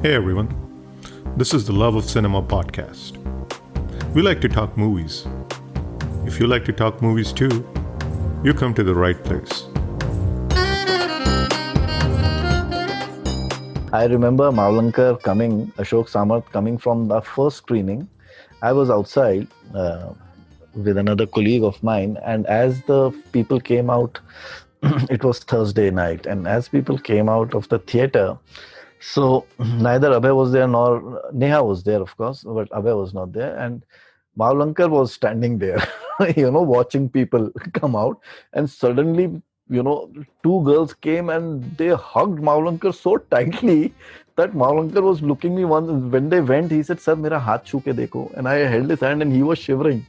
Hey everyone, this is the Love of Cinema podcast. We like to talk movies. If you like to talk movies too, you come to the right place. I remember Malvankar coming, Ashok Samarth coming from the first screening. I was outside with another colleague of mine, and as the people came out, it was Thursday night, and as people came out of the theater, so neither Abhay was there nor Neha was there, of course, but Abhay was not there. And Malvankar was standing there, watching people come out. And suddenly, two girls came and they hugged Malvankar so tightly that Malvankar was looking me once. When they went, he said, "Sir, mera haath chhu ke dekho." And I held his hand and he was shivering.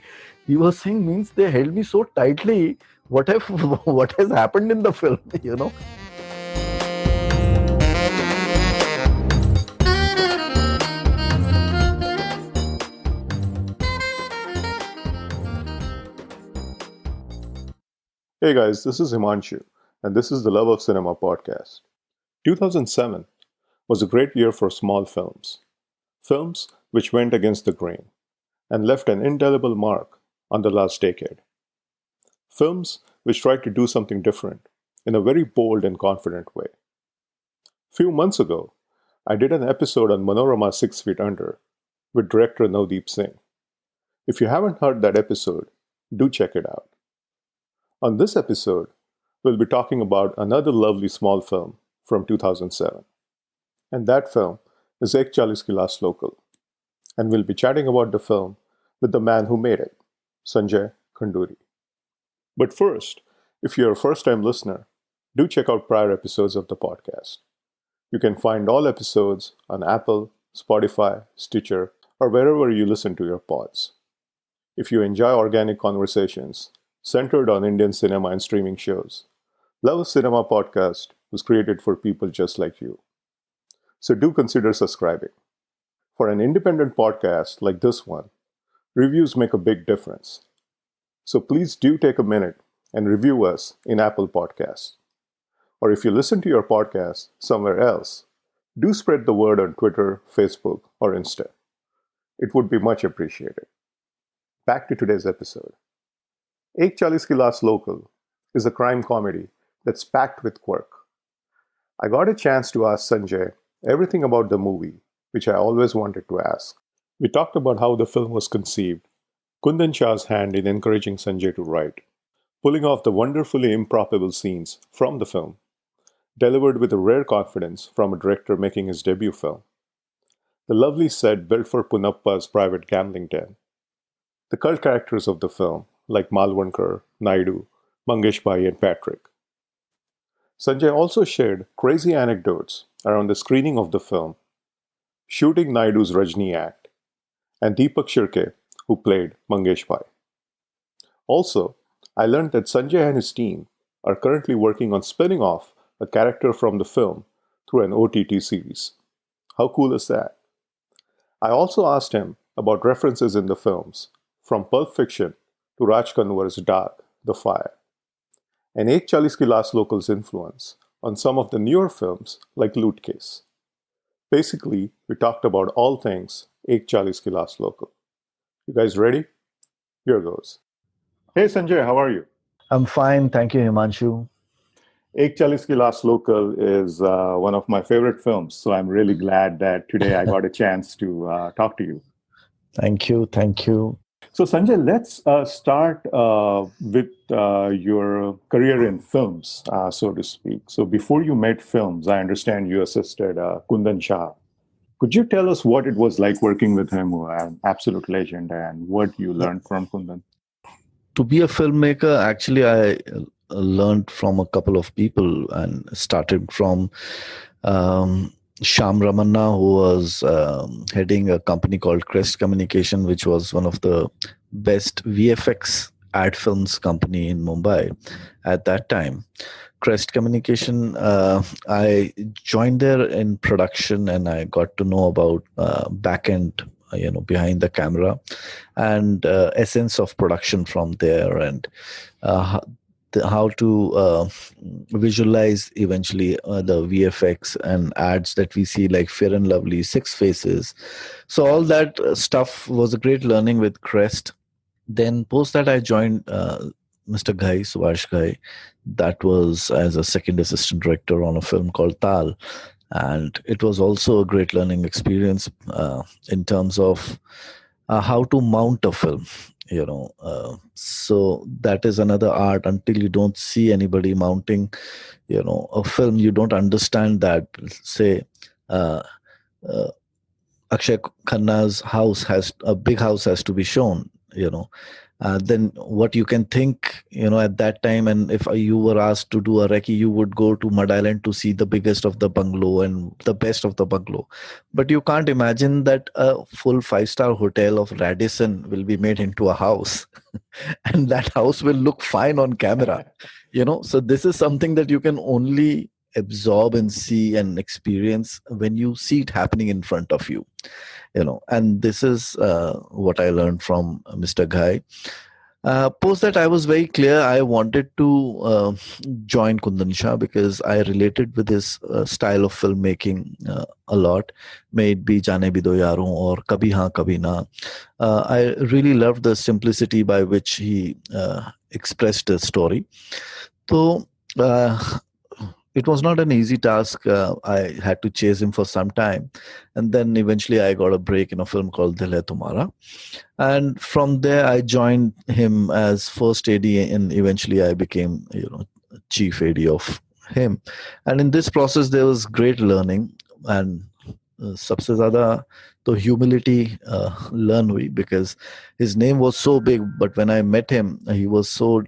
He was saying, means they held me so tightly. What has happened in the film, Hey guys, this is Himanshu, and this is the Love of Cinema podcast. 2007 was a great year for small films. Films which went against the grain and left an indelible mark on the last decade. Films which tried to do something different in a very bold and confident way. Few months ago, I did an episode on Manorama's 6 Feet Under with director Navdeep Singh. If you haven't heard that episode, do check it out. On this episode, we'll be talking about another lovely small film from 2007. And that film is Chalis Ki Last Local. And we'll be chatting about the film with the man who made it, Sanjay Khanduri. But first, if you're a first-time listener, do check out prior episodes of the podcast. You can find all episodes on Apple, Spotify, Stitcher, or wherever you listen to your pods. If you enjoy organic conversations centered on Indian cinema and streaming shows, Love of Cinema podcast was created for people just like you. So do consider subscribing. For an independent podcast like this one, reviews make a big difference. So please do take a minute and review us in Apple Podcasts. Or if you listen to your podcast somewhere else, do spread the word on Twitter, Facebook, or Insta. It would be much appreciated. Back to today's episode. Ek Chalis Ki Last Local is a crime comedy that's packed with quirk. I got a chance to ask Sanjay everything about the movie, which I always wanted to ask. We talked about how the film was conceived, Kundan Shah's hand in encouraging Sanjay to write, pulling off the wonderfully improbable scenes from the film, delivered with a rare confidence from a director making his debut film, the lovely set built for Ponnappa's private gambling den, the cult characters of the film, like Malvankar, Naidu, Mangeshbhai, and Patrick. Sanjay also shared crazy anecdotes around the screening of the film, shooting Naidu's Rajni act, and Deepak Shirke, who played Mangeshbhai. Also, I learned that Sanjay and his team are currently working on spinning off a character from the film through an OTT series. How cool is that? I also asked him about references in the films, from Pulp Fiction to Raj Kanwar's Dark, The Fire, and Ek Chalis Ki Last Local's influence on some of the newer films like Lootcase. Basically, we talked about all things Ek Chalis Ki Last Local. You guys ready? Here goes. Hey Sanjay, how are you? I'm fine. Thank you, Himanshu. Ek Chalis Ki Last Local is one of my favorite films, so I'm really glad that today I got a chance to talk to you. Thank you. Thank you. So Sanjay, let's start with your career in films, so to speak. So before you made films, I understand you assisted Kundan Shah. Could you tell us what it was like working with him, an absolute legend, and what you learned from Kundan? To be a filmmaker, actually, I learned from a couple of people and started from Shyam Ramanna, who was heading a company called Crest Communication, which was one of the best VFX ad films company in Mumbai at that time. Crest Communication, I joined there in production and I got to know about back end, behind the camera and essence of production from there. And how to visualize eventually the VFX and ads that we see, like Fair and Lovely, Six Faces. So all that stuff was a great learning with Crest. Then post that I joined Mr. Ghai, Subhash Ghai. That was as a second assistant director on a film called Tal. And it was also a great learning experience in terms of how to mount a film. So that is another art. Until you don't see anybody mounting, a film, you don't understand that. Say, uh, uh, Akshay Khanna's house has a big house has to be shown, then what you can think, at that time, and if you were asked to do a recce, you would go to Mud Island to see the biggest of the bungalow and the best of the bungalow. But you can't imagine that a full five-star hotel of Radisson will be made into a house and that house will look fine on camera. So this is something that you can only absorb and see and experience when you see it happening in front of you. And this is what I learned from Mr. Ghai. Post that, I was very clear I wanted to join Kundan Shah because I related with his style of filmmaking a lot. May it be Jaane Bhi Do Yaron or Kabhi Haan Kabhi Na. I really loved the simplicity by which he expressed the story. So it was not an easy task. I had to chase him for some time. And then eventually I got a break in a film called Dil Hai Tumhara. And from there, I joined him as first AD, and eventually I became, chief AD of him. And in this process, there was great learning. And सबसे ज़्यादा तो humility learn हुई, because his name was so big, but when I met him, he was so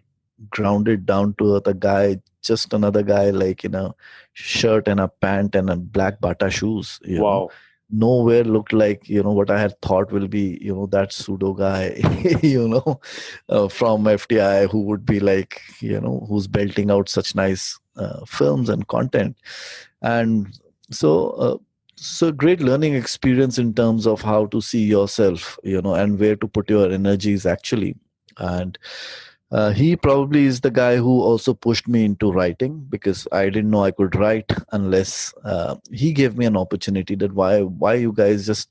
grounded, down to earth, a guy, just another guy, like in a shirt and a pant and a black Bata shoes. Wow. Nowhere looked like what I had thought will be that pseudo guy from FTI, who would be like who's belting out such nice films and content. And so great learning experience in terms of how to see yourself, and where to put your energies actually. And he probably is the guy who also pushed me into writing, because I didn't know I could write unless he gave me an opportunity. That why you guys just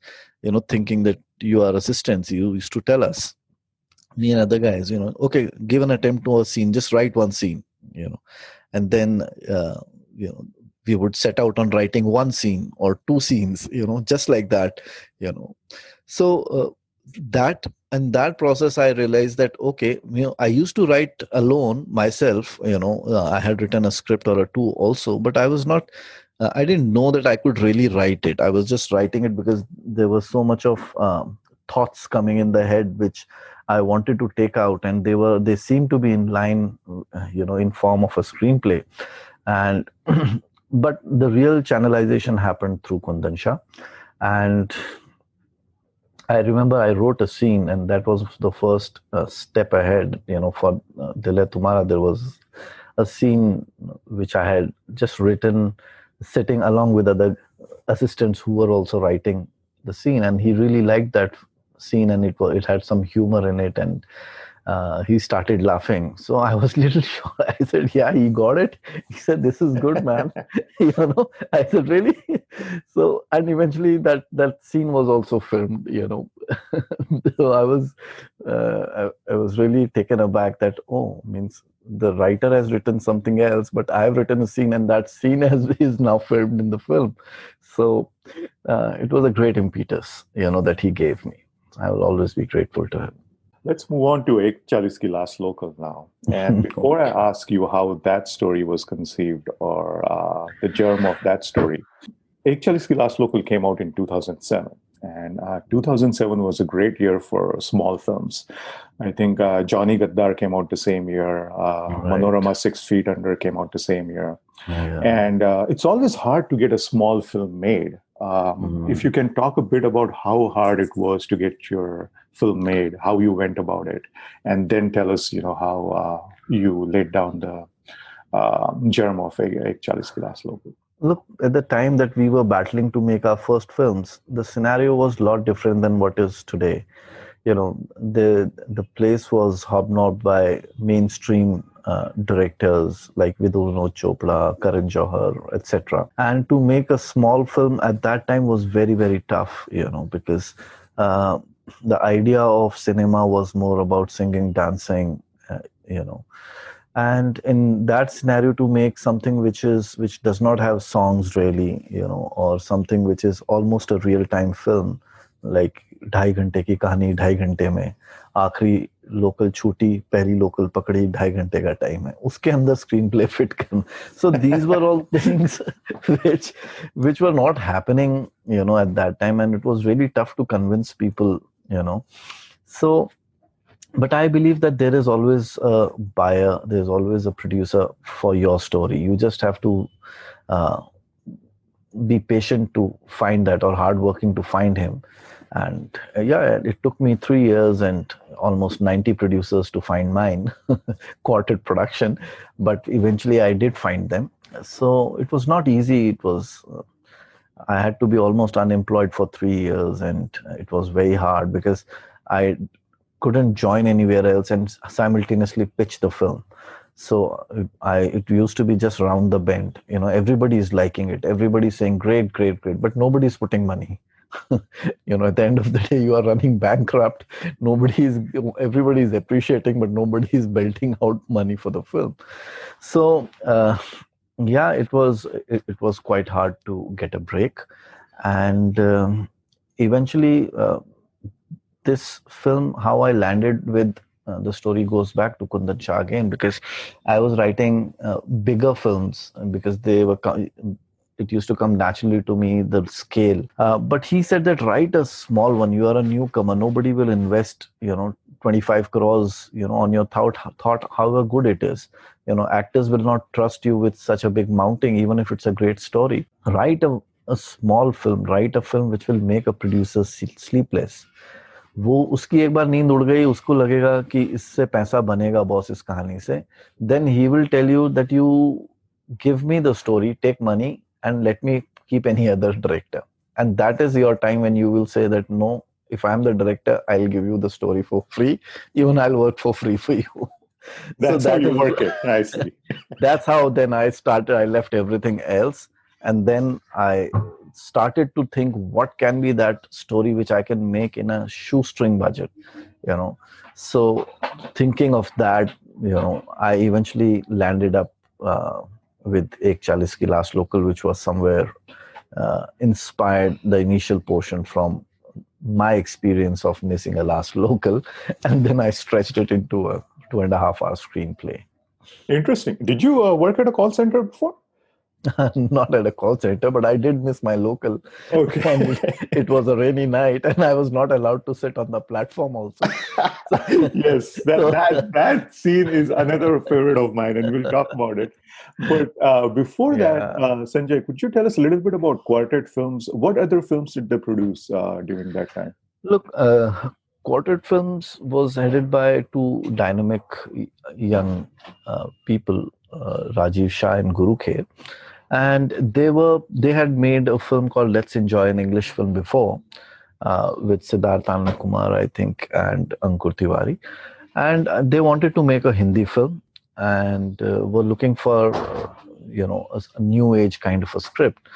thinking that you are assistants. You used to tell us, me and other guys, okay, give an attempt to a scene, just write one scene, and then we would set out on writing one scene or two scenes, just like that. So that process, I realized that, okay, I used to write alone myself. I had written a script or a two also, but I was not, I didn't know that I could really write it. I was just writing it because there was so much of thoughts coming in the head, which I wanted to take out, and they seemed to be in line, in form of a screenplay. And but the real channelization happened through Kundan Shah. And I remember I wrote a scene, and that was the first step ahead. For Dil Hai Tumhara, there was a scene which I had just written, sitting along with other assistants who were also writing the scene, and he really liked that scene, and it had some humor in it, and he started laughing. So I was a little shocked. I said, yeah, he got it. He said, this is good, man. I said, really? So, and eventually that scene was also filmed, So I was really taken aback that, means the writer has written something else, but I've written a scene, and that scene is now filmed in the film. So it was a great impetus, that he gave me. I will always be grateful to him. Let's move on to Chalis Ki Last Local now. And before I ask you how that story was conceived, or the germ of that story, Chalis Ki Last Local came out in 2007. And 2007 was a great year for small films. I think Johnny Gaddar came out the same year. Manorama 6 Feet Under came out the same year. Yeah. And it's always hard to get a small film made. If you can talk a bit about how hard it was to get your film made, how you went about it, and then tell us, how you laid down the germ of Chalis Ki Last Local. Look, at the time that we were battling to make our first films, the scenario was a lot different than what is today. The place was hobnobbed by mainstream directors like Vidhu Vinod Chopra, Karan Johar, etc. And to make a small film at that time was very, very tough, because uh, the idea of cinema was more about singing, dancing, uh, you know. And in that scenario, to make something which does not have songs really, or something which is almost a real time film, like ढाई घंटे की कहानी ढाई घंटे में, आखिरी local छूटी पहली लोकल पकड़ी ढाई घंटे का टाइम है, उसके अंदर स्क्रीन प्ले फिट करना. So these were all things which were not happening, at that time, and it was really tough to convince people, So, but I believe that there is always a buyer, there's always a producer for your story. You just have to uh, be patient to find that, or hardworking to find him. And yeah, it took me 3 years and almost 90 producers to find mine, quartet production, but eventually I did find them. So it was not easy. It was, I had to be almost unemployed for 3 years, and it was very hard because I couldn't join anywhere else and simultaneously pitch the film. So it used to be just round the bend. Everybody is liking it. Everybody's saying great, great, great, but nobody's putting money. At the end of the day, you are running bankrupt. Everybody is appreciating, but nobody is belting out money for the film. So yeah, it was quite hard to get a break, and eventually. This film, how I landed with the story goes back to Kundan Shah again, because I was writing bigger films because it used to come naturally to me, the scale. But he said that write a small one. You are a newcomer. Nobody will invest, 25 crores, on your thought, however good it is. Actors will not trust you with such a big mounting, even if it's a great story. Write a small film, write a film which will make a producer sleepless. वो उसकी एक बार नींद उड़ गई, उसको लगेगा कि इससे पैसा बनेगा बॉस इस कहानी से, then he will tell you that you give me the story, take money and let me keep any other director, and that is your time when you will say that no, if I am the director, I'll give you the story for free, even I'll work for free for you. That's so how you work it. I see. That's how then I left everything else, and then I started to think what can be that story which I can make in a shoestring budget, So thinking of that, I eventually landed up with Ek Chalis Ki Last Local, which was somewhere inspired the initial portion from my experience of missing a last local, and then I stretched it into a 2.5 hour screenplay. Interesting. Did you work at a call center before? Not at a call center, but I did miss my local. Okay. And it was a rainy night, and I was not allowed to sit on the platform also. Yes, that scene is another favorite of mine, and we'll talk about it. But before that, Sanjay, could you tell us a little bit about Quartet Films? What other films did they produce during that time? Look, Quartet Films was headed by two dynamic young people, Rajiv Shah and Guru Kher. And they had made a film called Let's Enjoy, an English film before, with Siddharth Anand Kumar, I think, and Ankur Tiwari. And they wanted to make a Hindi film, and were looking for, a new age kind of a script.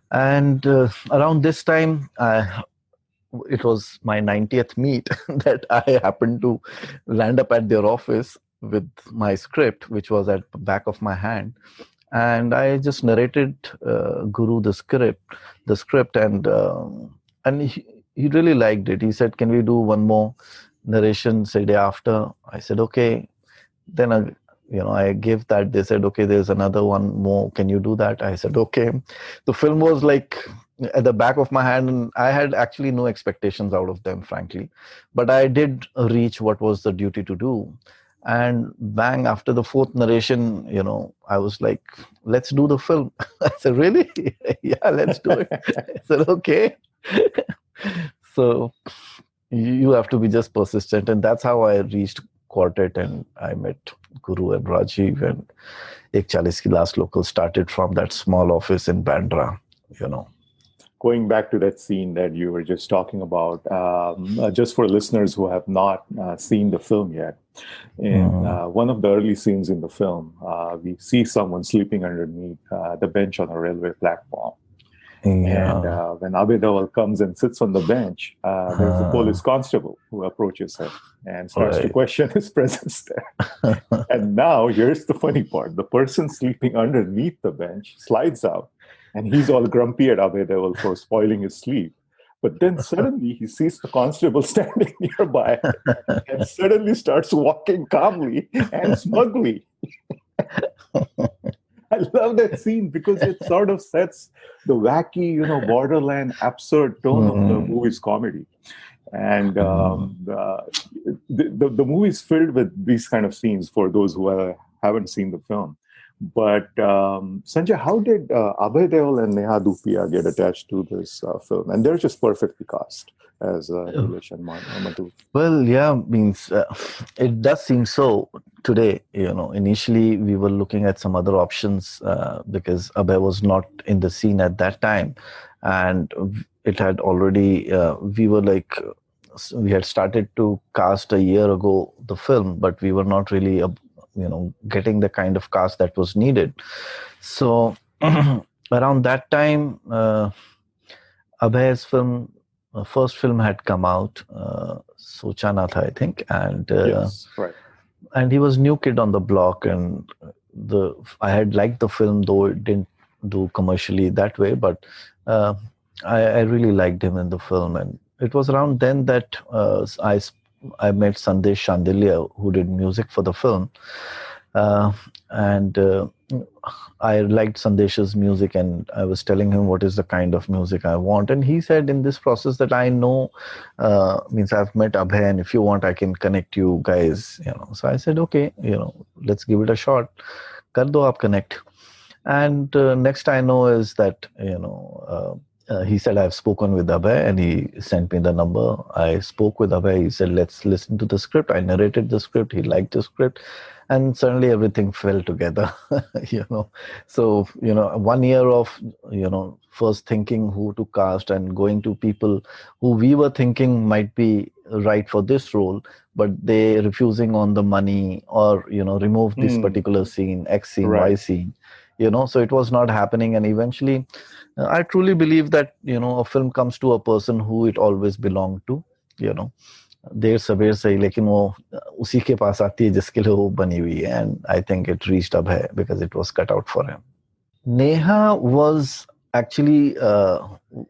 And around this time, it was my 90th meet that I happened to land up at their office with my script, which was at the back of my hand. And I just narrated Guru the script, and he really liked it. He said, "Can we do one more narration, say day after?" I said, "Okay." Then I gave that. They said, "Okay, there's another one more. Can you do that?" I said, "Okay." The film was like at the back of my hand, and I had actually no expectations out of them, frankly, but I did reach what was the duty to do. And bang, after the fourth narration, I was like, "Let's do the film." I said, "Really?" "Yeah, let's do it." I said, "Okay." So you have to be just persistent. And that's how I reached Quartet, and I met Guru and Rajiv, and Ek Chalis Ki Last Local started from that small office in Bandra, going back to that scene that you were just talking about, just for listeners who have not seen the film yet, in Mm, one of the early scenes in the film, we see someone sleeping underneath the bench on a railway platform. And yeah. when Abhay Deol comes and sits on the bench, there's a Uh, police constable who approaches him and starts to right. question his presence there. And now here's the funny part. The person sleeping underneath the bench slides out and he's all grumpy at Abhay Deol for spoiling his sleep. But then suddenly he sees the constable standing nearby and suddenly starts walking calmly and smugly. I love that scene because it sort of sets the wacky, borderline absurd tone of the Mm, movie's comedy. And mm. the movie is filled with these kind of scenes for those who haven't seen the film. But Sanjay, how did Abhay Deol and Neha Dhupia get attached to this film? And they're just perfectly cast as Nilesh and Madhu. Well, yeah, means it does seem so today. Initially we were looking at some other options because Abhay was not in the scene at that time, and it had already. We were like, we had started to cast a year ago the film, but we were not really, getting the kind of cast that was needed. So around that time. Abhay's first film had come out, Sochana Tha, I think, Yes, right. and he was new kid on the block, and the I had liked the film, though it didn't do commercially that way, but uh, I really liked him in the film, and it was around then that I met Sandesh Shandilia, who did music for the film, uh, and I liked Sandesh's music, and I was telling him what is the kind of music I want. And he said in this process that I know, means I've met Abhay, and if you want, I can connect you guys. So I said, okay, let's give it a shot. Kar do aap connect. And next I know is that he said I've spoken with Abhay, and he sent me the number. I spoke with Abhay. He said let's listen to the script. I narrated the script. He liked the script, and suddenly everything fell together. you know, so 1 year of first thinking who to cast and going to people who we were thinking might be right for this role, but they refusing on the money, or remove this Hmm. particular scene, X scene, Y Right. scene. So it was not happening, and eventually I truly believe that a film comes to a person who it always belonged to. you know देर सवेर सही, लेकिन वो उसी के पास आती है जिसके लिए वो बनी हुई है, and I think it reached Abhay because it was cut out for him. Neha was actually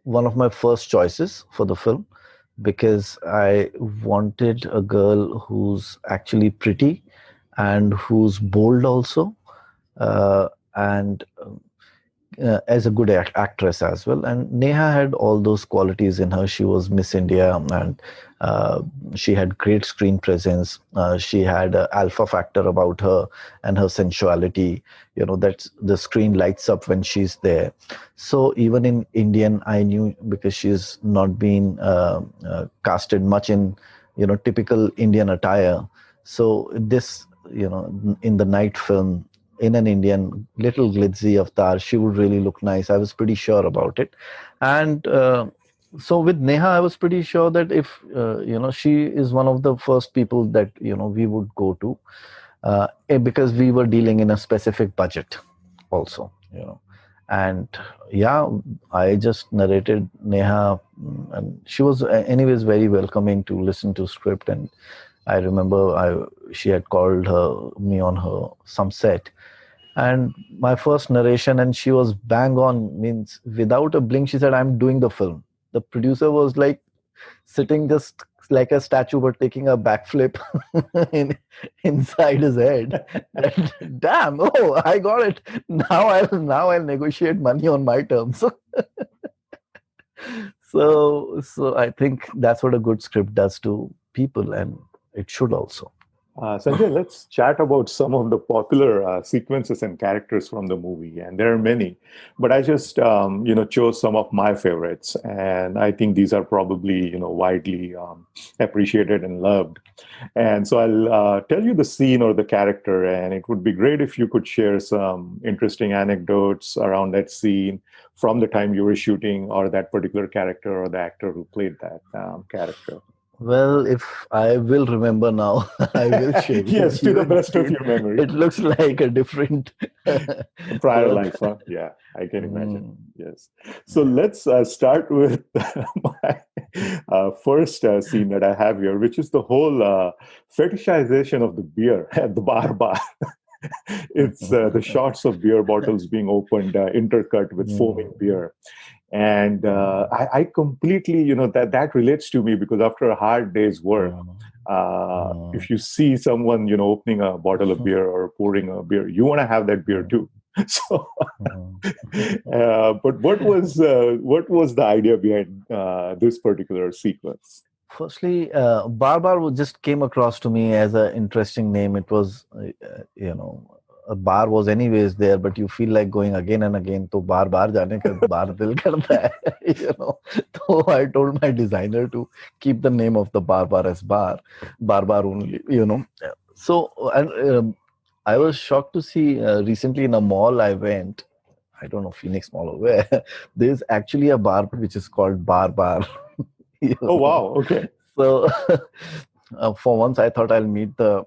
one of my first choices for the film because I wanted a girl who's actually pretty and who's bold also, and as a good actress as well. And Neha had all those qualities in her. She was Miss India, and she had great screen presence. She had an alpha factor about her and her sensuality. That the screen lights up when she's there. So even in Indian, I knew, because she's not been casted much in typical Indian attire. So this, in the night film, in an Indian little glitzy avatar, she would really look nice. I was pretty sure about it. And so with Neha, I was pretty sure that if, she is one of the first people that, we would go to, because we were dealing in a specific budget also, And yeah, I just narrated Neha, and she was anyways very welcoming to listen to script. And I remember she had called me on her some set, and my first narration, and she was bang on, means without a blink she said, I'm doing the film. The producer was like sitting just like a statue but taking a backflip inside his head. That, damn, oh, I got it. Now I'll negotiate money on my terms. So I think that's what a good script does to people, and it should also. Sanjay, let's chat about some of the popular sequences and characters from the movie, and there are many. But I just, chose some of my favorites, and I think these are probably, widely appreciated and loved. And so I'll tell you the scene or the character, and it would be great if you could share some interesting anecdotes around that scene from the time you were shooting, or that particular character, or the actor who played that character. Well, if I will remember now, I will share Yes, with to you. the best of your memory. It looks like a different. Prior So, life, huh? Yeah, I can imagine. mm, Yes. So yeah. let's start with my first scene that I have here, which is the whole fetishization of the beer at the bar. It's the shots of beer bottles being opened, intercut with foaming beer. And I completely, that relates to me, because after a hard day's work, if you see someone, opening a bottle of beer or pouring a beer, you want to have that beer too. So, but what was the idea behind this particular sequence? Firstly, Bar just came across to me as an interesting name. It was, a bar was anyways there, but you feel like going again and again. तो बार बार जाने का बार दिल करता है, So I told my designer to keep the name of the bar as bar only. So and I was shocked to see recently in a mall I went. I don't know, Phoenix Mall or where. There's actually a bar which is called Bar. you Oh know. wow, okay. So for once, I thought I'll meet the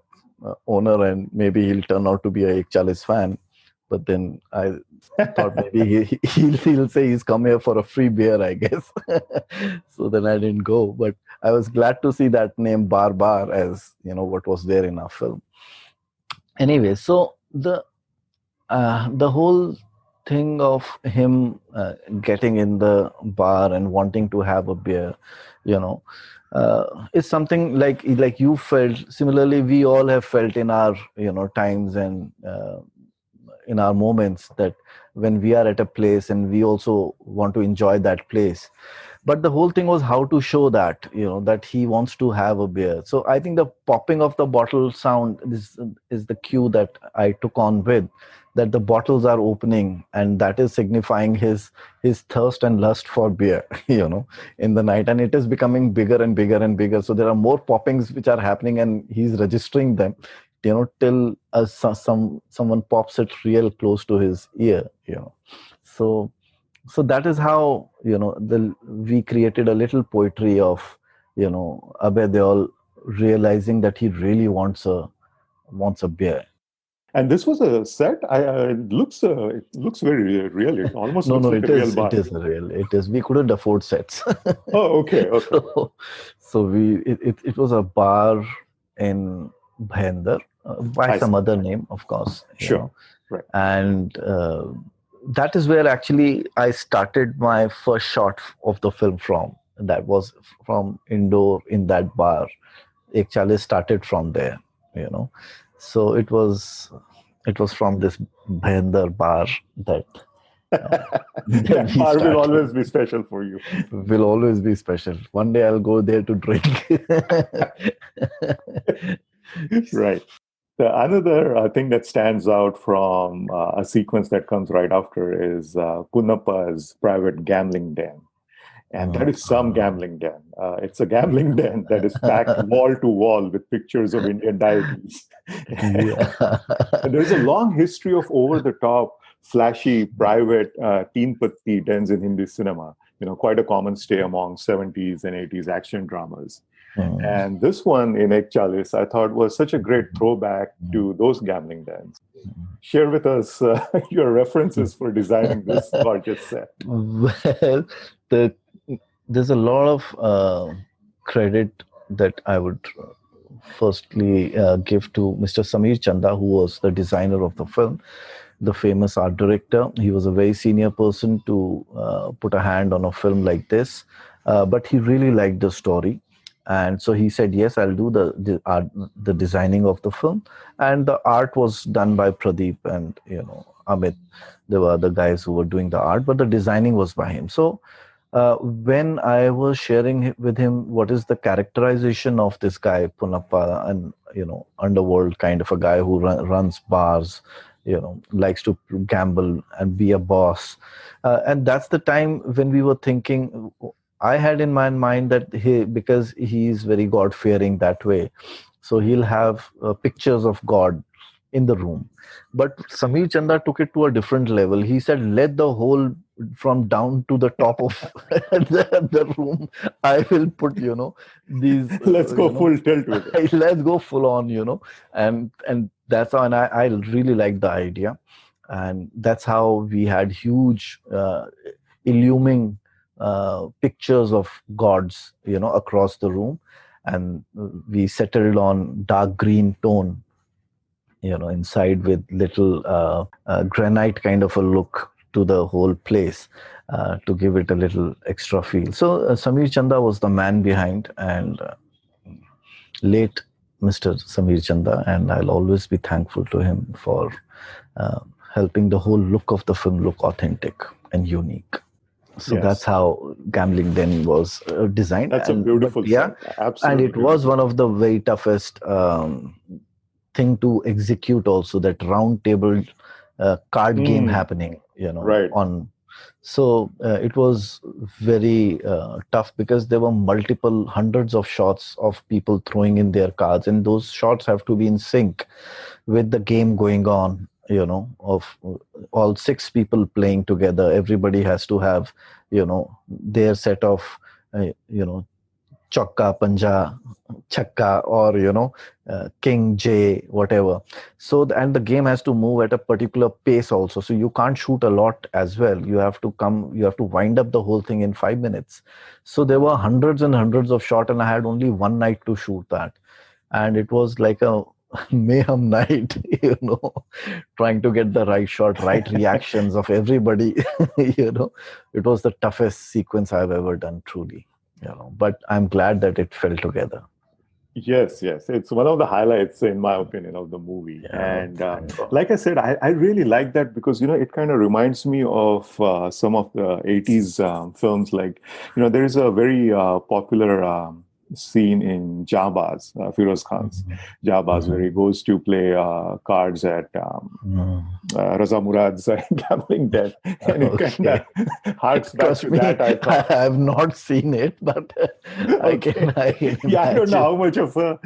owner and maybe he'll turn out to be a Chalis fan. But then I thought maybe he'll say he's come here for a free beer, I guess. So then I didn't go. But I was glad to see that name Bar as what was there in our film. Anyway, so the whole thing of him getting in the bar and wanting to have a beer, is something like you felt. Similarly, we all have felt in our times and in our moments, that when we are at a place and we also want to enjoy that place. But the whole thing was how to show that that he wants to have a beer. So I think the popping of the bottle sound is the cue that I took on with, that the bottles are opening, and that is signifying his thirst and lust for beer in the night, and it is becoming bigger and bigger and bigger. So there are more poppings which are happening, and he's registering them till someone pops it real close to his ear. So that is how we created a little poetry of Abhay Deol realizing that he really wants a beer. And this was a set. It looks very real. It almost No, looks no, like a it real is. It bar. is real. It is. We couldn't afford sets, Oh, okay, okay. so it was a bar in Bhayandar, by I some see. other name, of course, Sure. Right. and that is where actually I started my first shot of the film from. That was from indoor in that bar. Ek Chalis started from there, you know. So it was from this Bhayandar bar that that That we bar will started. always be special for you. Will always be special. One day I'll go there to drink. Right. Another thing that stands out from a sequence that comes right after is Ponnappa's private gambling den. And that is some gambling den. It's a gambling den that is packed wall to wall with pictures of Indian deities. Yeah. And there's a long history of over the top, flashy, private teen patti dens in Hindi cinema. Quite a common stay among 70s and 80s action dramas. And this one in ECKLL, I thought was such a great throwback to those gambling dens. Share with us your references for designing this gorgeous set. Well, the there's a lot of credit that I would firstly give to Mr. Sameer Chanda, who was the designer of the film, the famous art director. He was a very senior person to put a hand on a film like this, but he really liked the story. And so he said, yes, I'll do the art, the designing of the film. And the art was done by Pradeep and, Amit. There were the guys who were doing the art, but the designing was by him. So When I was sharing with him what is the characterization of this guy Ponnappa, and underworld kind of a guy who runs bars, likes to gamble and be a boss, and that's the time when we were thinking. I had in my mind that because he is very God fearing that way, so he'll have pictures of God in the room. But Samir Chanda took it to a different level. He said, let the whole from down to the top of the room, I will put, these, Let's go full tilt with it. let's go full on, and that's how, and I really like the idea. And that's how we had huge illuming pictures of gods, across the room. And we settled on dark green tone, inside with little granite kind of a look to the whole place, to give it a little extra feel. So Samir Chanda was the man behind, and late Mr. Samir Chanda, and I'll always be thankful to him for uh, helping the whole look of the film look authentic and unique. So that's how Gambling Den was designed. That's a beautiful set. Absolutely. And it was one of the very toughest thing to execute also, that round table card game happening, right. on. So it was very tough, because there were multiple hundreds of shots of people throwing in their cards, and those shots have to be in sync with the game going on, of all six people playing together. Everybody has to have, their set of, chokka, panja, chakka, or king, j, whatever. So and the game has to move at a particular pace also, so you can't shoot a lot as well. You have to wind up the whole thing in 5 minutes. So there were hundreds and hundreds of shots, and I had only one night to shoot that, and it was like a mayhem night, trying to get the right shot, right reactions of everybody. It was the toughest sequence I've ever done, truly. But I'm glad that it fell together. Yes, it's one of the highlights, in my opinion, of the movie. And like I said, I really like that, because it kind of reminds me of some of the 80s films. Like, there is a very popular scene in Jabaz, Firoz Khan's Jabaz, where he goes to play cards at Raza Murad's gambling den, and it kind of harks back to that. I have not seen it, but I can I don't know how much of a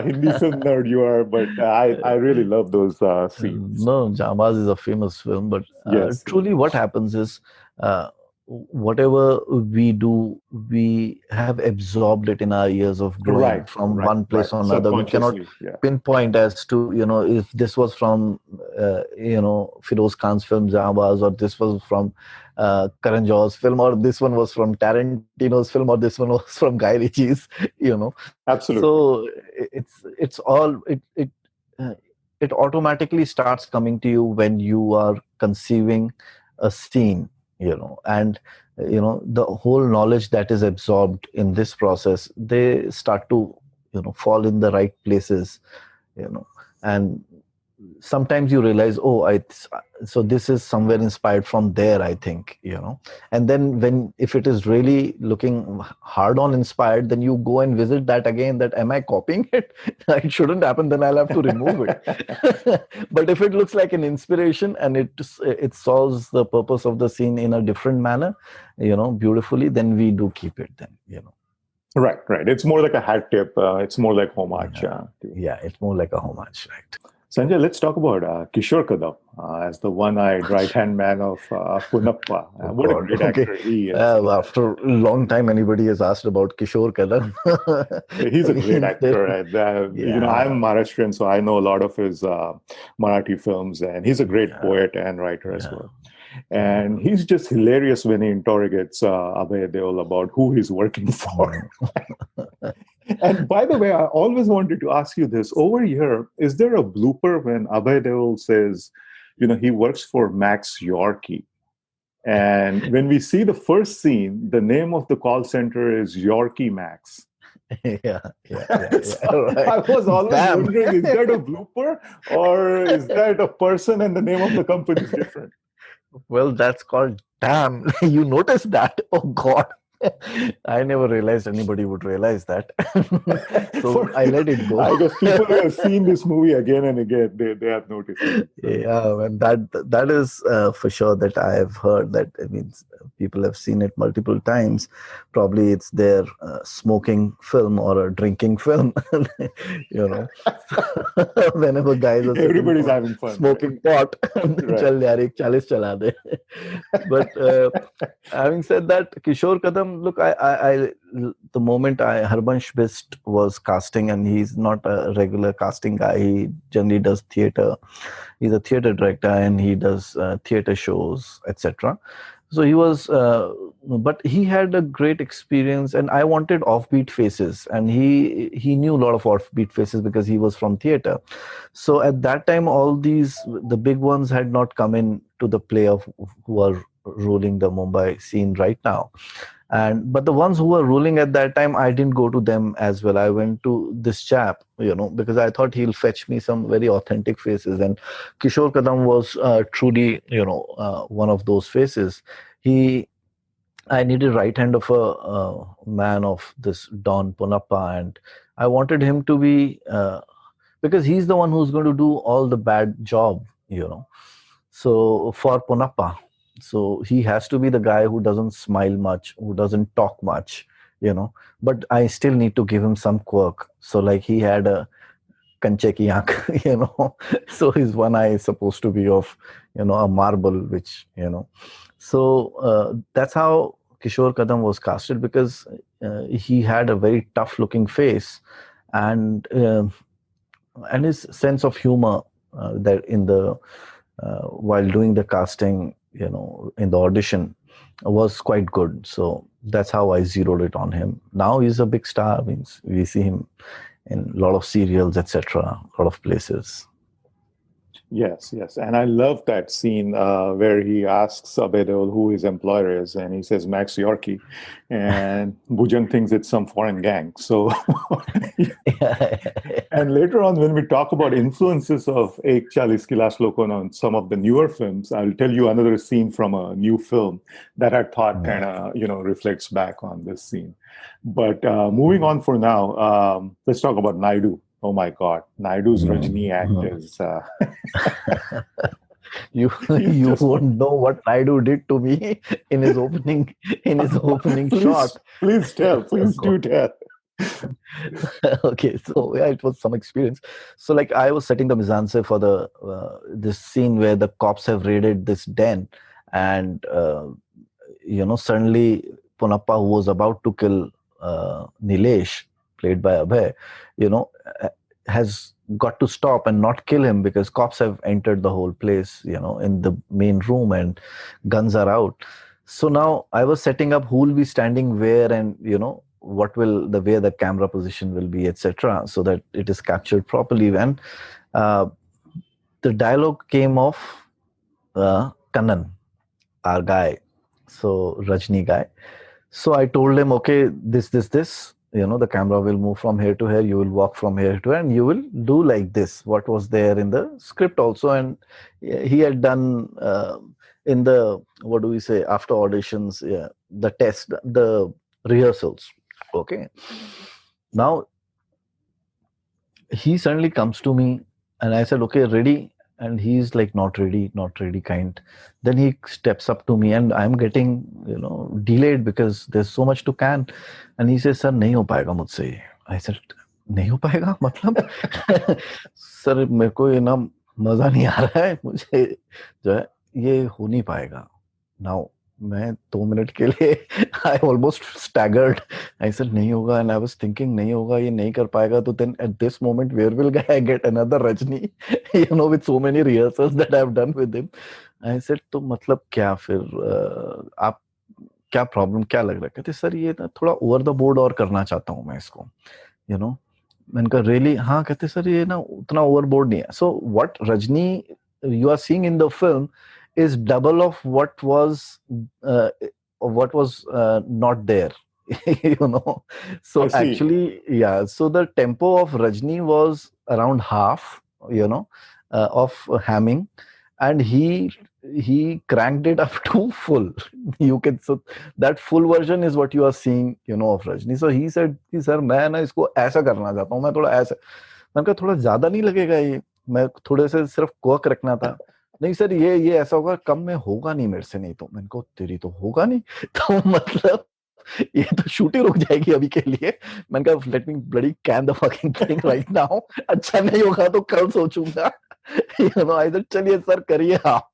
Hindi film nerd you are, but I really love those scenes. No, Jabaz is a famous film, but truly what happens is, whatever we do, we have absorbed it in our years of growing from one place or another. We cannot pinpoint as to, if this was from, Firoz Khan's film Jabaz, or this was from Karan Johar's film, or this one was from Tarantino's film, or this one was from Guy Ritchie's, Absolutely. So it's all, it automatically starts coming to you when you are conceiving a scene, and the whole knowledge that is absorbed in this process, they start to fall in the right places, and sometimes you realize, so this is somewhere inspired from there, I think, and then if it is really looking hard on inspired, then you go and visit that again, that am I copying it? It shouldn't happen, then I'll have to remove it. But if it looks like an inspiration, and it solves the purpose of the scene in a different manner, beautifully, then we do keep it then, Right. It's more like a hat tip. It's more like homage. It's more like a homage, right? Sanjay, let's talk about Kishore Kadam as the one-eyed right-hand man of Ponnappa. What a great actor he is. After a long time, anybody has asked about Kishore Kadam. He's a great actor. And, I'm Maharashtrian, so I know a lot of his Marathi films, and he's a great poet and writer as well. And he's just hilarious when he interrogates Abhay Deol about who he's working for. And by the way, I always wanted to ask you this. Over here, is there a blooper when Abhay Deol says, he works for Max Yorkie? And when we see the first scene, the name of the call center is Yorkie Max. So right. I was always wondering, is that a blooper, or is that a person and the name of the company is different? Well, that's called damn. You noticed that? Oh God. I never realized anybody would realize that. So For, I let it go. I guess people who have seen this movie again and again, they have noticed it. So Yeah, and that is for sure that I have heard that. I mean, people have seen it multiple times. Probably it's their smoking film or a drinking film. You know, whenever guys are sitting everybody's for having fun, right? smoking pot, Right. chal yaar ek chalis chala de. But having said that, Kishore Kadam, look, the moment Harbansh Bist was casting, and he's not a regular casting guy. He generally does theater. He's a theater director, and he does theater shows, etc. So he was, but he had a great experience, and I wanted offbeat faces, and he knew a lot of offbeat faces because he was from theater. So at that time, all these the big ones had not come in to the play of who are ruling the Mumbai scene right now. And but the ones who were ruling at that time, I didn't go to them as well. I went to this chap, because I thought he'll fetch me some very authentic faces. And Kishore Kadam was truly, one of those faces. He I needed right hand of a man of this Don Ponnappa, and I wanted him to be because he's the one who's going to do all the bad job. So for Ponnappa, so he has to be the guy who doesn't smile much, who doesn't talk much. But I still need to give him some quirk. So like he had a kanche ki aankh, so his one eye is supposed to be of, a marble, which. So that's how Kishore Kadam was casted, because he had a very tough looking face, and his sense of humor that in the while doing the casting, in the audition, was quite good. So that's how I zeroed it on him. Now he's a big star. Means we see him in a lot of serials, etc., a lot of places. Yes, yes. And I love that scene where he asks Abhay Deol who his employer is, and he says Max Yorkie, and Bhujang thinks it's some foreign gang. So, and later on, when we talk about influences of Ek Chalis Ki Last Local on some of the newer films, I'll tell you another scene from a new film that I thought kind of, reflects back on this scene. But moving on for now, let's talk about Naidu. Oh my God, Naidu's Rajni act is You he's you just won't know what Naidu did to me in his opening shot. please do tell. Okay, so yeah, it was some experience. So like I was setting the mise for the this scene where the cops have raided this den, and suddenly Ponnappa, who was about to kill Nilesh, played by Abhay, you know, uh, has got to stop and not kill him because cops have entered the whole place, in the main room, and guns are out. So now I was setting up who will be standing where, and what will the where the camera position will be, etc., so that it is captured properly. When uh, the dialogue came off Kannan, our guy, so Rajni guy. So I told him, okay, this, the camera will move from here to here. You will walk from here to here, and you will do like this. What was there in the script also, and he had done in the what do we say after auditions, yeah, the test, the rehearsals. Okay, now he suddenly comes to me, and I said, okay, ready. And he's like, not ready, not ready, kind. Then he steps up to me, and I'm getting, delayed because there's so much to can. And he says, sir, nahi ho payega mujhse ye." I said, nahi ho payega? Matlab? Sir, मेरे को ये ना मजा नहीं आ रहा है, मुझे जो है ये हो नहीं पाएगा. Now मैं 2 मिनट के लिए I almost staggered. I said नहीं होगा, and I was thinking नहीं होगा, ये नहीं कर पाएगा. तो then at this moment, where will I get another Rajni? With so many rehearsals that I've done with him. I said तो मतलब क्या फिर आप क्या प्रॉब्लम क्या लग रहा है? कहते सर ये ना थोड़ा ओवर द बोर्ड और करना चाहता हूँ मैं इसको. मैंने कहा रियली? हाँ. कहते सर ये ना उतना ओवरबोर्ड नहीं है. So what Rajni you are seeing in the film is double of what was not there. So I see. actually, yeah, so the tempo of Rajni was around half, of hamming, and he he cranked it up to full. You can, so that full version is what you are seeing, of Rajni. So he said, sir, मैं ना इसको ऐसा करना चाहता हूँ, मैं थोड़ा ऐसा, मैंने कहा थोड़ा ज्यादा नहीं लगेगा ये, मैं थोड़े से सिर्फ क्वर्क रखना था। नहीं सर, ये ऐसा होगा, कम में होगा नहीं मेरे से, नहीं तो मैंने कहा तेरी तो होगा नहीं। तो मतलब ये तो शूट ही रुक जाएगी अभी के लिए। मैंने कहा let me bloody can the fucking thing right now, अच्छा नहीं होगा तो कल सोचूंगा। आई सेड चलिए सर करिए, आप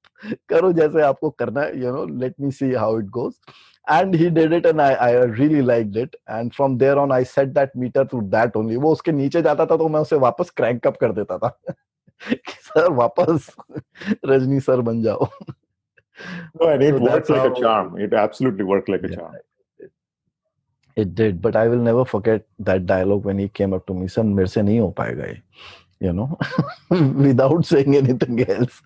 करो जैसे आपको करना है, let me see how it goes. And he did it and I really liked it, and from there on I set that meter to that only. वो उसके नीचे जाता था तो मैं उसे वापस क्रैंक अप कर देता था कि सर वापस रजनी सर बन जाओ। No, and it So worked that's like a how charm. It absolutely worked like a yeah, charm. it did. But I will never forget that dialogue when he came up to me, sir मेरे से नहीं हो पाएगा ये, without saying anything else.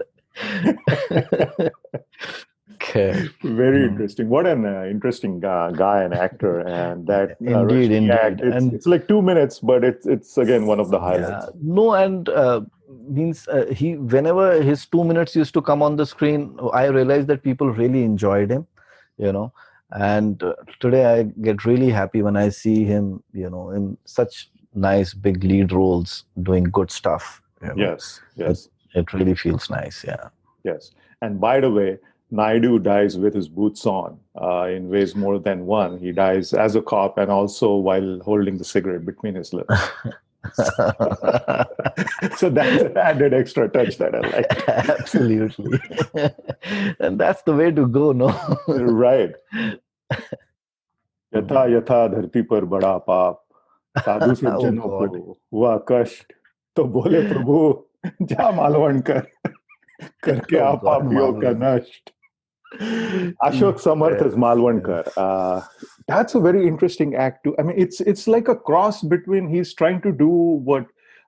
Okay. Very interesting. What an interesting guy and actor, and that Indeed, Rajni act. indeed. It's And it's like 2 minutes, but it's again one of the highlights. no, and means he, whenever his 2 minutes used to come on the screen, I realized that people really enjoyed him, you know. And today I get really happy when I see him, in such nice big lead roles doing good stuff. Yes, yes, it really feels nice. Yeah. yes. And by the way, Naidu dies with his boots on in ways more than one. He dies as a cop and also while holding the cigarette between his lips. So that's an added extra touch that I like. Absolutely. And that's the way to go, no? Right. यथा यथा धरती पर बड़ा पाप, साधु सज्जनों को हुआ कष्ट, तो बोले प्रभु जा मालवणकर करके आप पापियों का नष्ट. Ashok Samarth as Malvankar. That's a very interesting act too. I mean, it's like a cross between, he's trying to do what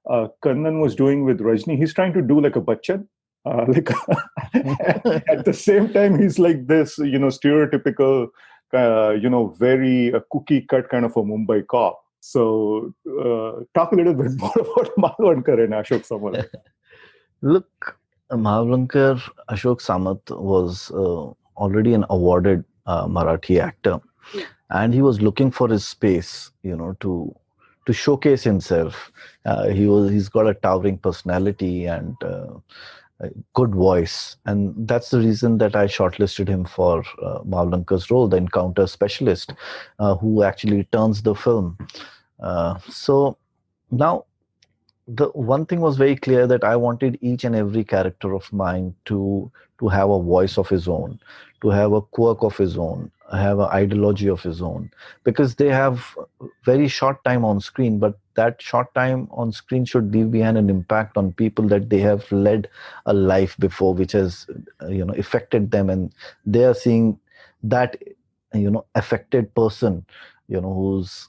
Kundan was doing with Rajni. He's trying to do like a Bachchan. At the same time, he's like this, stereotypical, very cookie cut kind of a Mumbai cop. So, talk a little bit more about Malvankar and Ashok Samarth. Look, Malvankar, Ashok Samarth was already an awarded Marathi actor, and he was looking for his space, to showcase himself. He's got a towering personality and a good voice, and that's the reason that I shortlisted him for Malvankar's role, the encounter specialist, who actually turns the film. So now, the one thing was very clear, that I wanted each and every character of mine to have a voice of his own, to have a quirk of his own, have an ideology of his own, because they have very short time on screen, but that short time on screen should leave behind an impact on people, that they have led a life before which has affected them, and they are seeing that affected person who's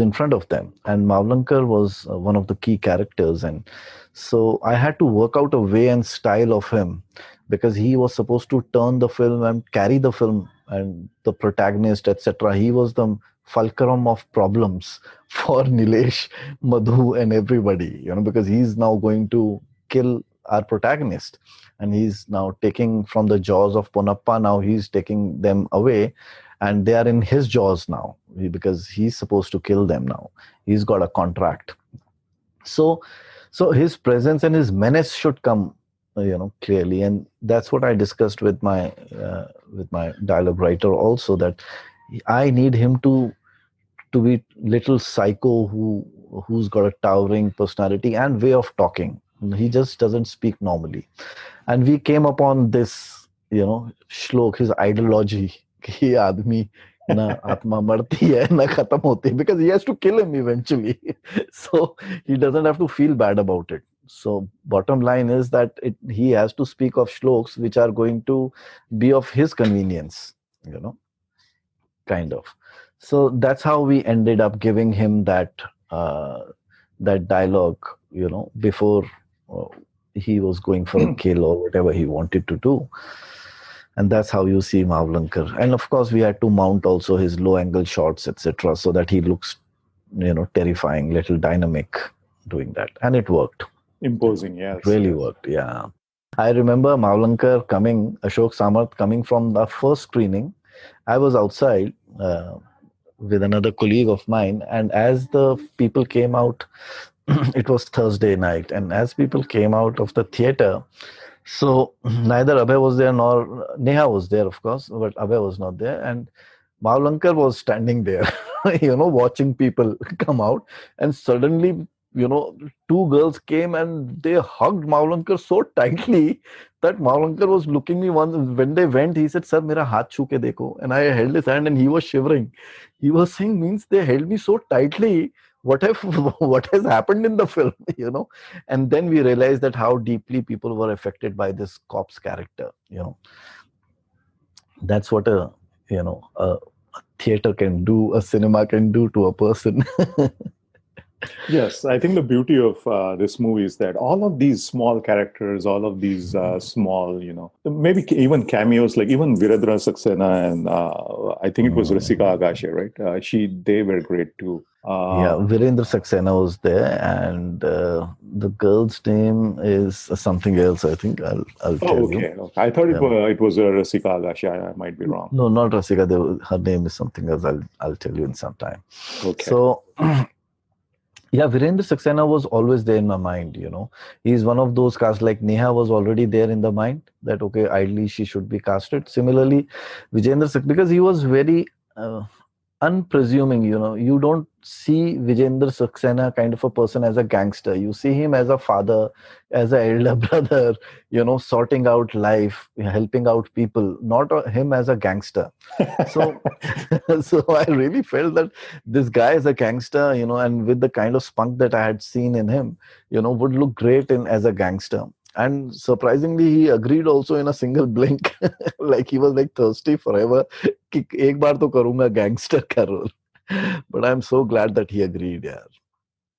in front of them. And Malvankar was one of the key characters, and so I had to work out a way and style of him, because he was supposed to turn the film and carry the film, and the protagonist, etc. He was the fulcrum of problems for Nilesh, Madhu, and everybody, because he's now going to kill our protagonist, and he's now taking from the jaws of Ponnappa. Now he's taking them away, and they are in his jaws now, because he's supposed to kill them now. He's got a contract. So his presence and his menace should come, clearly, and that's what I discussed with my dialogue writer also, that I need him to be little psycho who's got a towering personality and way of talking. He just doesn't speak normally. And we came upon this, shlok, his ideology, कि आदमी ना आत्मा मरती है ना खत्म होती है, because he has to kill him eventually. So he doesn't have to feel bad about it. So bottom line is that he has to speak of shloks which are going to be of his convenience, kind of. So that's how we ended up giving him that dialogue, before he was going for a kill or whatever he wanted to do. And that's how you see Malvankar. And of course, we had to mount also his low-angle shots, etc., so that he looks, terrifying, little dynamic doing that. And it worked. Imposing, yes. It really worked, yeah. I remember Malvankar coming, Ashok Samarth coming from the first screening. I was outside with another colleague of mine, and as the people came out, it was Thursday night, and as people came out of the theater, so neither Abhay was there nor Neha was there, of course, but Abhay was not there, and Malvankar was standing there, watching people come out, and suddenly, two girls came and they hugged Malvankar so tightly that Malvankar was looking me once. When they went, he said, "Sir, mera haath chhu ke dekho," and I held his hand, and he was shivering. He was saying, "Means they held me so tightly. What have what has happened in the film?" And then we realized that how deeply people were affected by this cop's character. That's what a theater can do, a cinema can do to a person. Yes, I think the beauty of this movie is that all of these small characters, all of these small, maybe even cameos, like even Virendra Saxena and I think it was Rasika Agashe, right? They were great too. Yeah, Virendra Saxena was there, and the girl's name is something else. I think I'll tell you. Okay. I thought it was Rasika Agashe. I might be wrong. No, not Rasika. Her name is something else. I'll tell you in some time. Okay. So. Yeah, Virendra Saxena was always there in my mind, He's one of those cast, like Neha was already there in the mind that, okay, ideally she should be casted. Similarly, Vijayendra Saxena, because he was very unpresuming, you don't see Vijayendra Saxena kind of a person as a gangster. You see him as a father, as an elder brother, sorting out life, helping out people, not him as a gangster. So, so I really felt that this guy is a gangster, and with the kind of spunk that I had seen in him, would look great as a gangster. And surprisingly, he agreed also in a single blink. Like he was like thirsty forever. कि एक बार तो करूंगा gangster का role. But I'm so glad that he agreed. Yeah.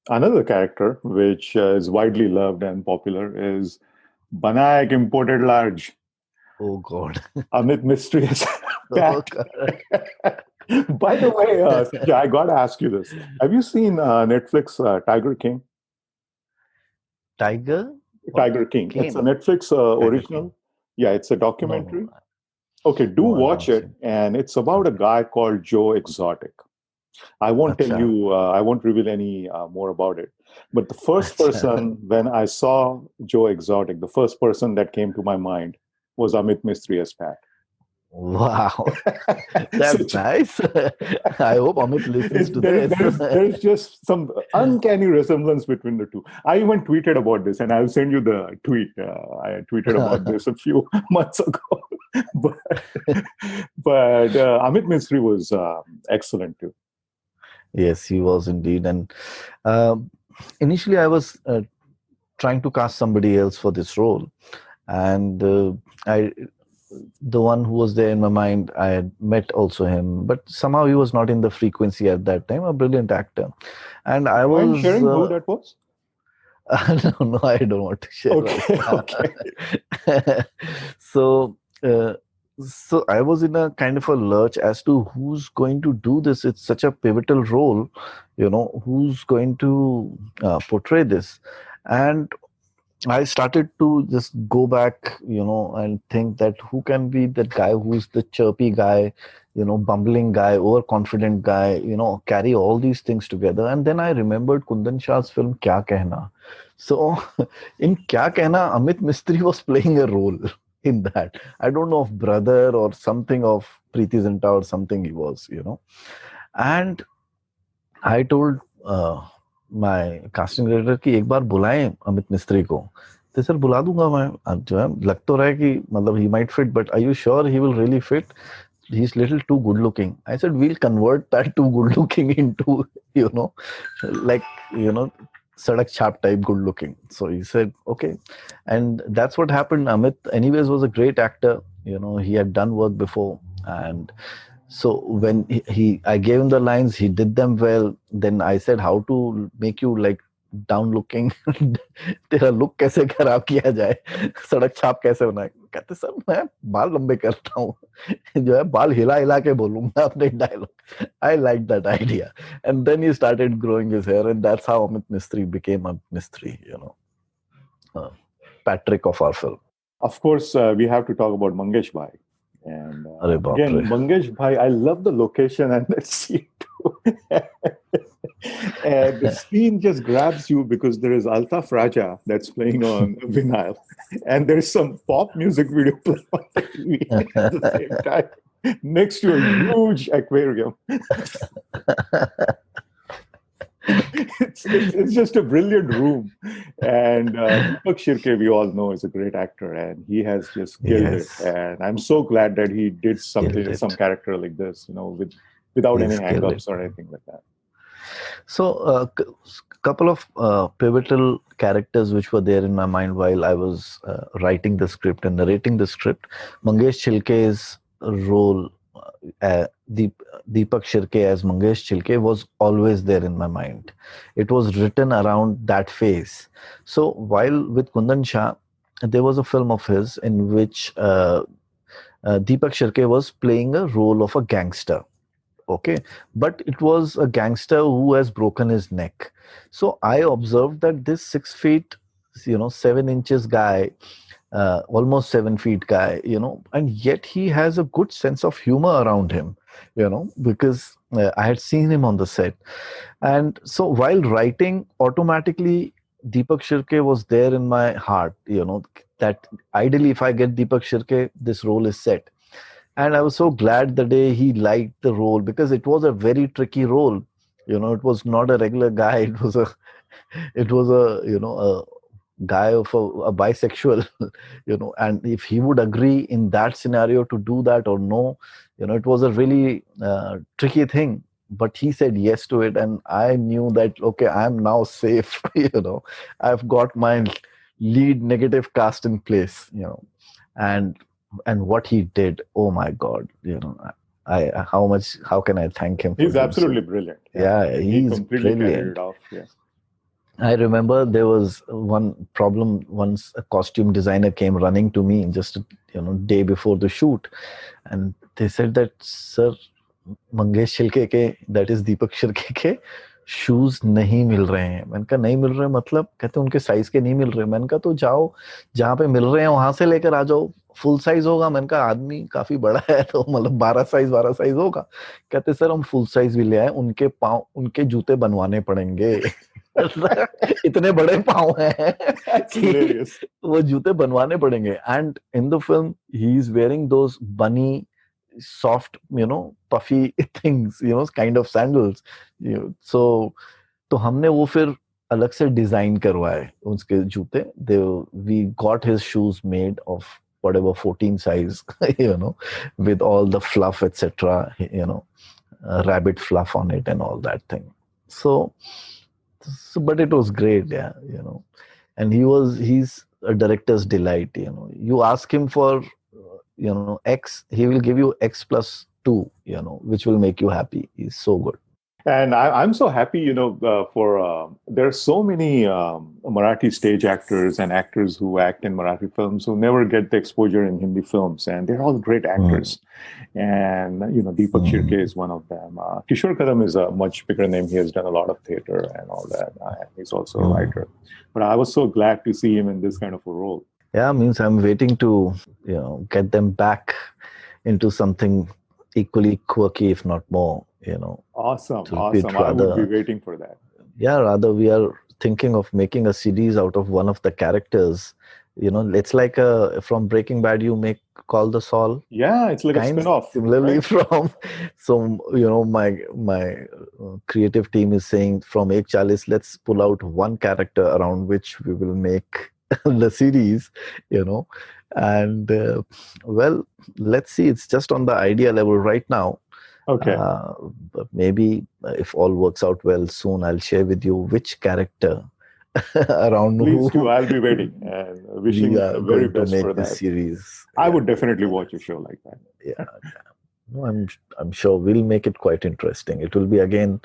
Another character which is widely loved and popular is Banayak Imported Large. Oh God. Amit Mistry as Oh, Pat. By the way, I got to ask you this. Have you seen Netflix Tiger King? Tiger King. King? It's a Netflix original. King. Yeah, it's a documentary. No. Okay, do watch it. And it's about a guy called Joe Exotic. I won't tell you, I won't reveal any more about it. But the first person, when I saw Joe Exotic, the first person that came to my mind was Amit Mistry as Pat. Wow, that's nice. I hope Amit listens to this. There's just some uncanny resemblance between the two. I even tweeted about this, and I'll send you the tweet. I tweeted about this a few months ago. but Amit Mistry was excellent too. Yes, he was indeed. And initially, I was trying to cast somebody else for this role, and the one who was there in my mind, I had met also him, but somehow he was not in the frequency at that time. A brilliant actor, and I was. Mind sharing who that was? No, I don't want to share. Okay. So I was in a kind of a lurch as to who's going to do this. It's such a pivotal role, who's going to portray this, and I started to just go back, and think that who can be that guy who's the chirpy guy, bumbling guy, overconfident guy, carry all these things together. And then I remembered Kundan Shah's film Kya Kehna. So in Kya Kehna, Amit Mistry was playing a role in that. I don't know, of brother or something of Preeti Zinta or something he was, And I told my casting director कि एक बार बुलाएं अमित मिस्त्री को. तो sir बुला दूंगा मैं. जो है लग तो रहा है कि मतलब he might fit, but are you sure he will really fit? He's little too good looking. I said we'll convert that too good looking into like sadak chhap type good looking. So he said okay, and that's what happened. Amit anyways was a great actor. He had done work before, and so when I gave him the lines, he did them well. Then I said how to make you like down looking. तेरा look कैसे खराब किया जाए, सड़क छाप कैसे बनाए. कहते सर मैं बाल लंबे करता हूँ, जो है बाल हिला हिला के बोलूंगा अपने dialogue. I liked that idea, and then he started growing his hair, and that's how Amit Mistry became Amit Mistry. Patrick of our film. Of course, we have to talk about Mangeshbhai. And Arey baap again, re. Mangeshbhai, I love the location and the scene too. And the scene just grabs you because there is Altaf Raja that's playing on vinyl, and there's some pop music video playing on the TV at the same time next to a huge aquarium. It's just a brilliant room. And Deepak Shirke, we all know, is a great actor, and he has just killed it. Yes, And I'm so glad that he did killed something, some it. character like this, without any He's killed it. hangups or anything like that. So, couple of pivotal characters which were there in my mind while I was writing the script and narrating the script. Mangesh Chilke's role, Deepak Shirke as Mangesh Chilke, was always there in my mind. It was written around that phase. So, while with Kundan Shah, there was a film of his in which Deepak Shirke was playing a role of a gangster. Okay, but it was a gangster who has broken his neck. So I observed that this 6 feet 7 inches guy, almost 7 feet guy, and yet he has a good sense of humor around him, because I had seen him on the set. And so while writing, automatically Deepak Shirke was there in my heart, that ideally if I get Deepak Shirke, this role is set. And I was so glad the day he liked the role, because it was a very tricky role. It was not a regular guy. It was a guy of a bisexual, and if he would agree in that scenario to do that or no, it was a really tricky thing. But he said yes to it, and I knew that, okay, I'm now safe. I've got my lead negative cast in place, and what he did, oh my God, how can I thank him for He's doing so? absolutely brilliant. Yeah, He he's completely carried brilliant. it off. Yeah. I remember there was one problem once. A costume designer came running to me just day before the shoot, and they said that, sir, Mangesh छिलके के, that is दीपक शिर्के के shoes नहीं मिल रहे हैं. मैंने कहा नहीं मिल रहे मतलब? कहते उनके साइज के नहीं मिल रहे. मैंने कहा तो जाओ जहाँ पे मिल रहे हैं वहां से लेकर आ जाओ, फुल साइज होगा. मैंने कहा आदमी काफी बड़ा है तो मतलब 12 साइज होगा. कहते सर हम फुल साइज भी ले आए, उनके पाँव, उनके जूते बनवाने पड़ेंगे. इतने बड़े पाँव हैं कि वो जूते बनवाने पड़ेंगे. And in the film he is wearing those bunny soft, puffy things, kind of sandals. So तो हमने वो फिर अलग से डिजाइन करवाए उसके जूते. We got his shoes made of whatever 14 size, with all the fluff, etc., rabbit fluff on it and all that thing. So but it was great, yeah, and he's a director's delight. You ask him for X, he will give you X plus 2, which will make you happy. He's so good. And I'm so happy, there are so many Marathi stage actors and actors who act in Marathi films who never get the exposure in Hindi films, and they're all great actors. And, Deepak Shirke is one of them. Kishore Kadam is a much bigger name. He has done a lot of theater and all that. He's also a writer. But I was so glad to see him in this kind of a role. Yeah, means I'm waiting to, get them back into something equally quirky, if not more, Awesome. I would be waiting for that. Yeah, rather we are thinking of making a series out of one of the characters. It's like from Breaking Bad, you make Call the Saul. Yeah, it's like a spin-off. Similarly, right? My creative team is saying from Ek Chalis, let's pull out one character around which we will make the series, and well, let's see. It's just on the idea level right now. Okay. But maybe if all works out well, soon I'll share with you which character around. Please do. I'll be waiting and wishing the very best for that series. I would definitely watch a show like that. Yeah. No, I'm sure we'll make it quite interesting. It will be again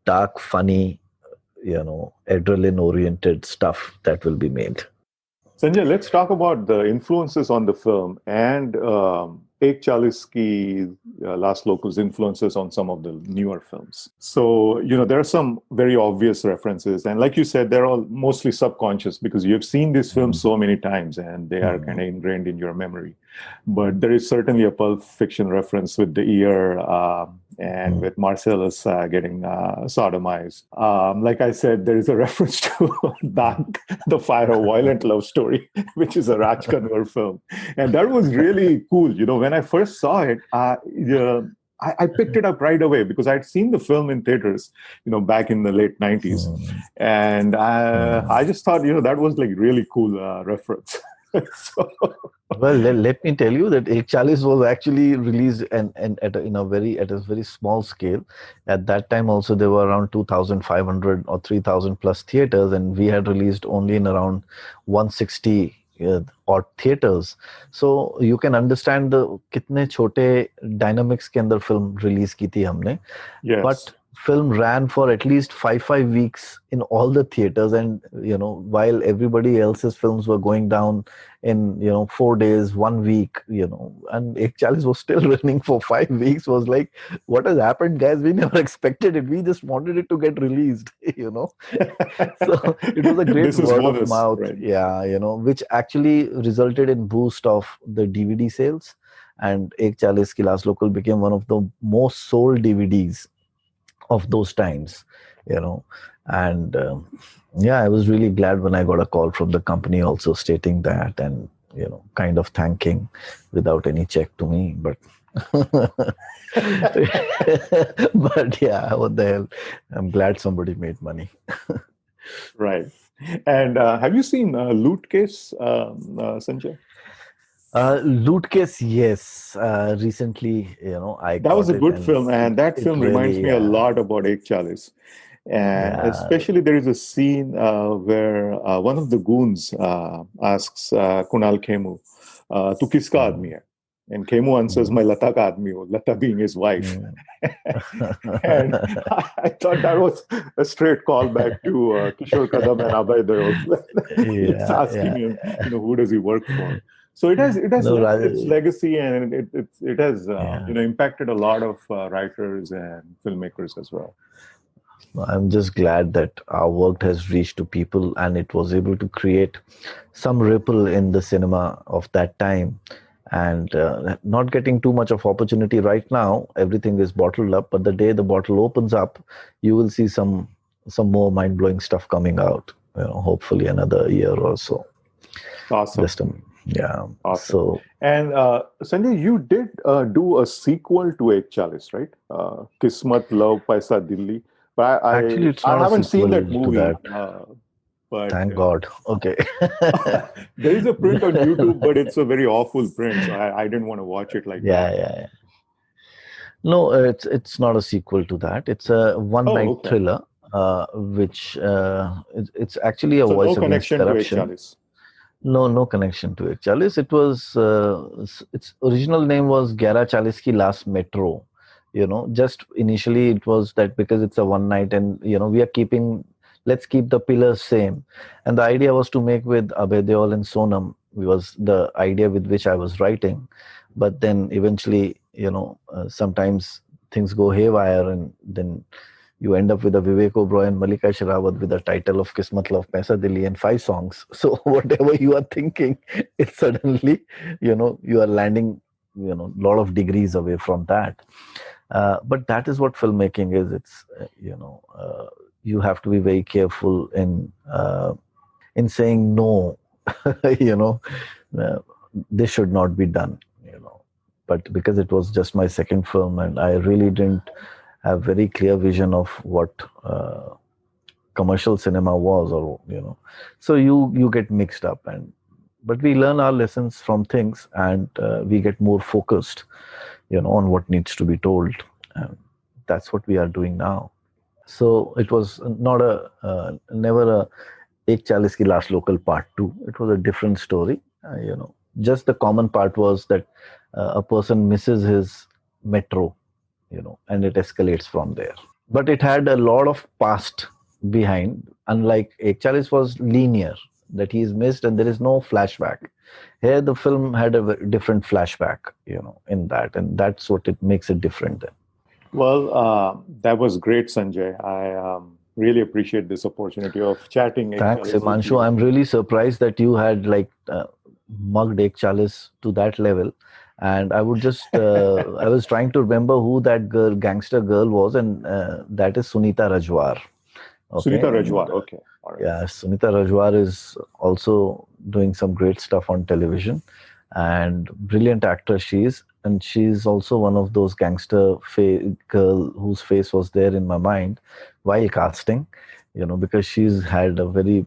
dark, funny, adrenaline-oriented stuff that will be made. Sanjay, let's talk about the influences on the film and Ek Chalis Ki Last Local's influences on some of the newer films. So, there are some very obvious references. And like you said, they're all mostly subconscious because you've seen these films so many times and they are kind of ingrained in your memory. But there is certainly a Pulp Fiction reference with the ear and with Marcellus getting sodomized. Like I said, there is a reference to Dank, the Fire of Violent Love Story, which is a Raj Kanwar film. And that was really cool. When I first saw it, I picked it up right away because I'd seen the film in theaters, back in the late 90s. And I just thought, that was like really cool reference. So, well, let me tell you that Ek Chalis was actually released and at a very small scale. At that time, also there were around 2,500 or 3,000 plus theaters, and we had released only in around 160 odd theaters. So you can understand the कितने छोटे dynamics के अंदर film release की थी हमने. yes. But film ran for at least five weeks in all the theaters, and while everybody else's films were going down in 4 days, 1 week, and Ek Chalis was still running for 5 weeks. Was like, what has happened, guys? We never expected it. We just wanted it to get released. So it was a great word of mouth, right? Yeah, which actually resulted in boost of the DVD sales, and Ek Chalis Ki Last Local became one of the most sold DVDs of those times, and I was really glad when I got a call from the company also stating that, and kind of thanking without any check to me, but but yeah, what the hell, I'm glad somebody made money. Right. And have you seen Lootcase, Sanjay? Lootcase, yes. Recently, I that was a good and film, and that film reminds me a lot about Ek Chalis. And especially there is a scene where one of the goons asks Kunal Khemu, "Tu kiska aadmi hai?" And Khemu answers, "My Lata ka aadmi ho," Lata being his wife. And I thought that was a straight callback to Kishore Kadam and Abhay Deol. He's asking him, who does he work for? So it has left its legacy, and it has impacted a lot of writers and filmmakers as well. I'm just glad that our work has reached to people, and it was able to create some ripple in the cinema of that time. And not getting too much of opportunity right now. Everything is bottled up, but the day the bottle opens up, you will see some more mind-blowing stuff coming out. Hopefully another year or so. Awesome. Yeah. Awesome. So, and Sanjay, you did do a sequel to Ek Chalis, right? Kismat, Love, Paisa, Dilli. But actually, it's not I haven't seen that movie. But thank God. Okay. There is a print on YouTube, but it's a very awful print. So I didn't want to watch it like that. Yeah. No, it's not a sequel to that. It's a one-night thriller, which it's actually a voice against corruption. No connection to Ek Chalis. It was its original name was Chalis Ki Last Metro. Just initially it was that because it's a one night, and we are let's keep the pillars same. And the idea was to make with Abhay, Deol and Sonam. Was the idea with which I was writing, but then eventually, sometimes things go haywire, and then you end up with a Vivek Oberoi and Malika Sherawat with the title of Kismat, Love, Paisa, Dilli and 5 songs. So whatever you are thinking, it's suddenly, you are landing, a lot of degrees away from that. But that is what filmmaking is. It's, you have to be very careful in saying no, this should not be done, But because it was just my second film, and I really didn't have very clear vision of what commercial cinema was, or so you get mixed up, but we learn our lessons from things, and we get more focused on what needs to be told, and that's what we are doing now. So it was not never a Ek Chalis Ki Last Local Part 2. It was a different story. Just the common part was that a person misses his metro, and it escalates from there. But it had a lot of past behind. Unlike Ek Chalis was linear. that he's missed, and there is no flashback. Here, the film had a different flashback, in that, and that's what it makes it different. Well, that was great, Sanjay. I really appreciate this opportunity of chatting. Thanks, Chalis with Himanshu. you. I'm really surprised that you had like mugged Ek Chalis to that level. And I would just, I was trying to remember who that girl, gangster girl was, and that is Sunita Rajwar. Sunita Okay. Rajwar. Okay. All right. Yeah, Sunita Rajwar is also doing some great stuff on television, and brilliant actress she is. And she's also one of those gangster girl whose face was there in my mind while casting, because she's had a very,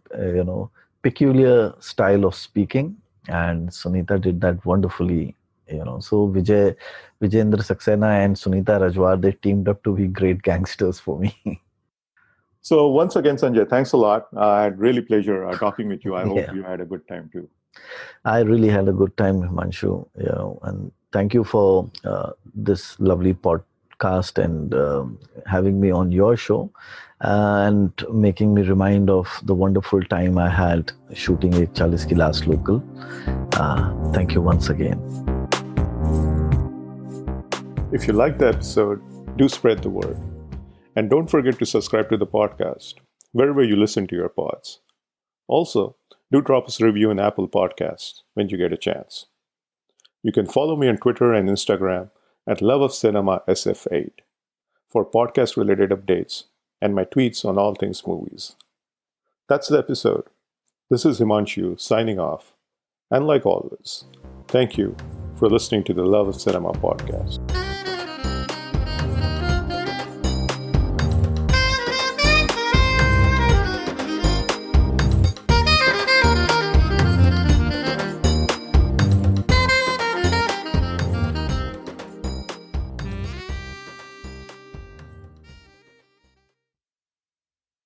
peculiar style of speaking, and Sunita did that wonderfully. So Vijayendra Saxena and Sunita Rajwar, they teamed up to be great gangsters for me. So once again, Sanjay, thanks a lot. I had really pleasure talking with you. I hope Yeah. you had a good time too. I really had a good time, Himanshu, and thank you for this lovely podcast and having me on your show and making me remind of the wonderful time I had shooting a Chalis Ki Last Local. Thank you once again. If you liked the episode, do spread the word. And don't forget to subscribe to the podcast, wherever you listen to your pods. Also, do drop us a review in Apple Podcasts when you get a chance. You can follow me on Twitter and Instagram at Love of Cinema SF8 for podcast-related updates and my tweets on all things movies. That's the episode. This is Himanshu signing off. And like always, thank you for listening to the Love of Cinema podcast.